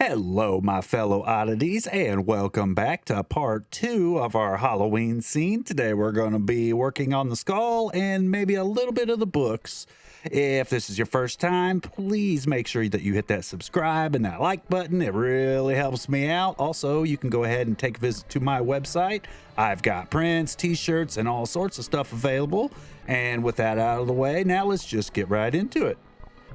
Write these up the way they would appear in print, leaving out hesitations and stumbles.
Hello, my fellow oddities, and welcome back to part two of our Halloween scene. Today, we're going to be working on the skull and maybe a little bit of the books. If this is your first time, please make sure that you hit that subscribe and that like button. It really helps me out. Also, you can go ahead and take a visit to my website. I've got prints, t-shirts, and all sorts of stuff available. And with that out of the way, now let's just get right into it.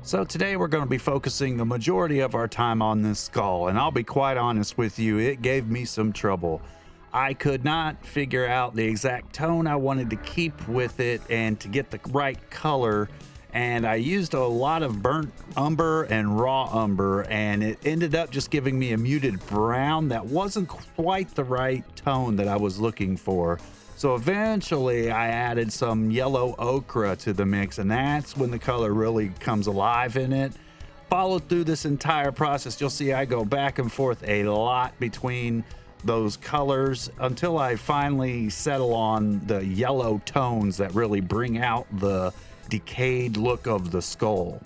So today we're going to be focusing the majority of our time on this skull, and I'll be quite honest with you, it gave me some trouble. I could not figure out the exact tone I wanted to keep with it and to get the right color, and I used a lot of burnt umber and raw umber, and it ended up just giving me a muted brown that wasn't quite the right tone that I was looking for. So eventually I added some yellow ochre to the mix, and that's when the color really comes alive in it. Followed through this entire process, you'll see I go back and forth a lot between those colors until I finally settle on the yellow tones that really bring out the decayed look of the skull.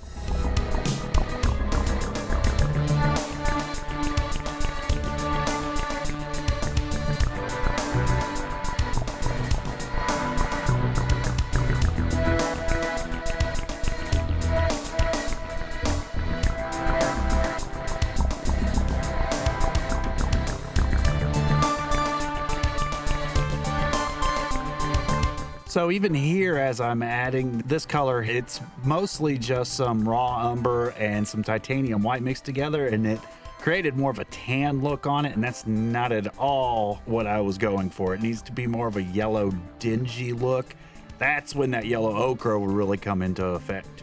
So even here, as I'm adding this color, it's mostly just some raw umber and some titanium white mixed together, and it created more of a tan look on it, and that's not at all what I was going for. It needs to be more of a yellow dingy look. That's when that yellow ochre will really come into effect.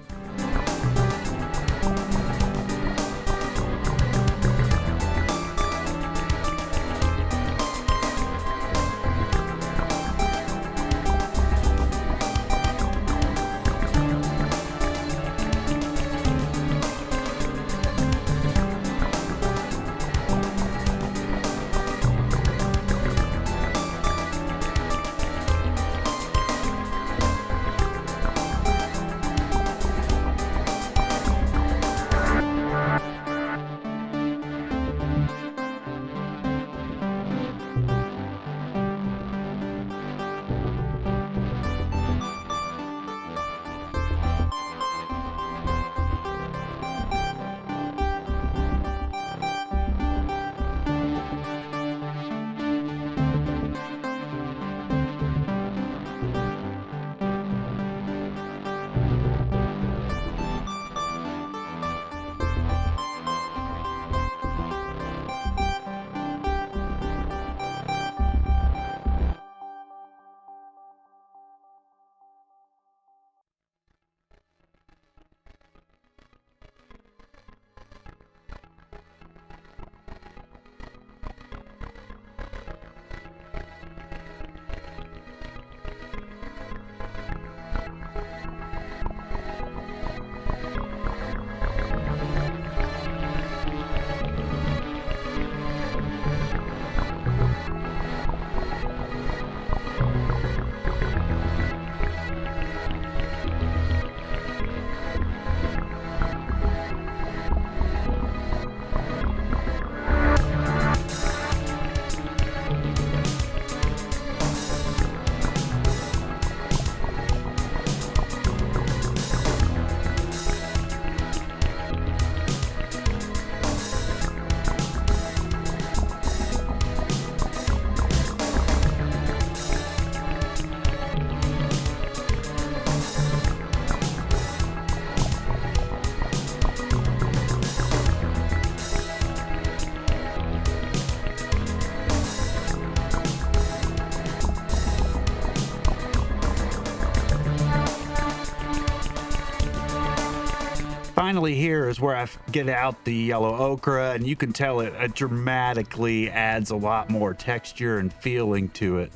Finally, here is where I get out the yellow ochre, and you can tell it dramatically adds a lot more texture and feeling to it.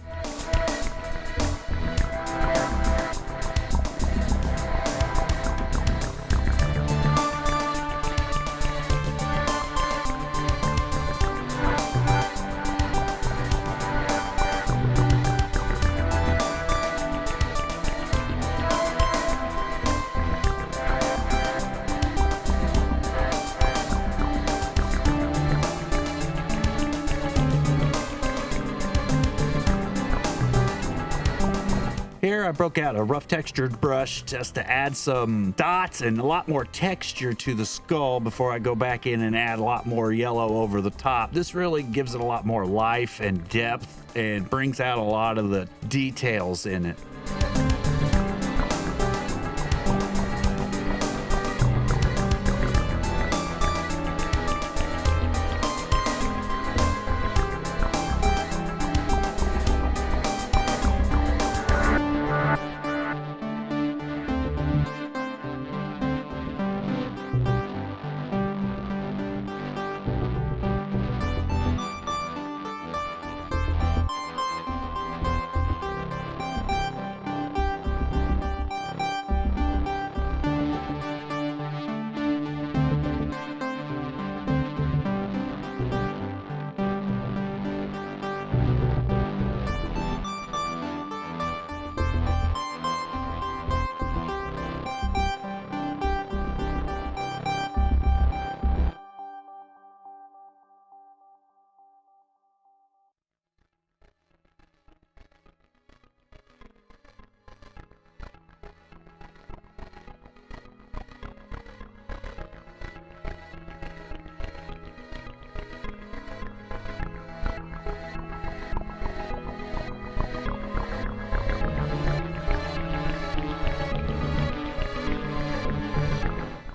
Here I broke out a rough textured brush just to add some dots and a lot more texture to the skull before I go back in and add a lot more yellow over the top. This really gives it a lot more life and depth and brings out a lot of the details in it.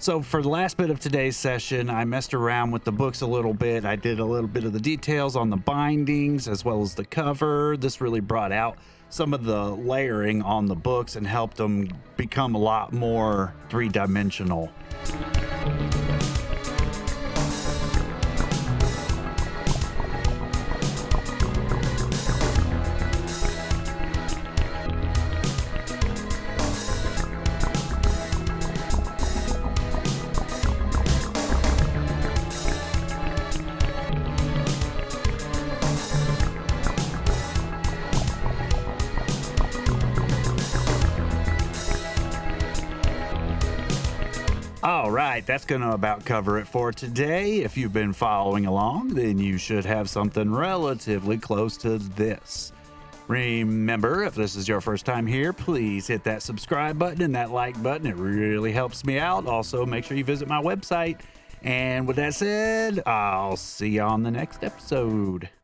So for the last bit of today's session, I messed around with the books a little bit. I did a little bit of the details on the bindings as well as the cover. This really brought out some of the layering on the books and helped them become a lot more three-dimensional. All right, that's going to about cover it for today. If you've been following along, then you should have something relatively close to this. Remember, if this is your first time here, please hit that subscribe button and that like button. It really helps me out. Also, make sure you visit my website. And with that said, I'll see you on the next episode.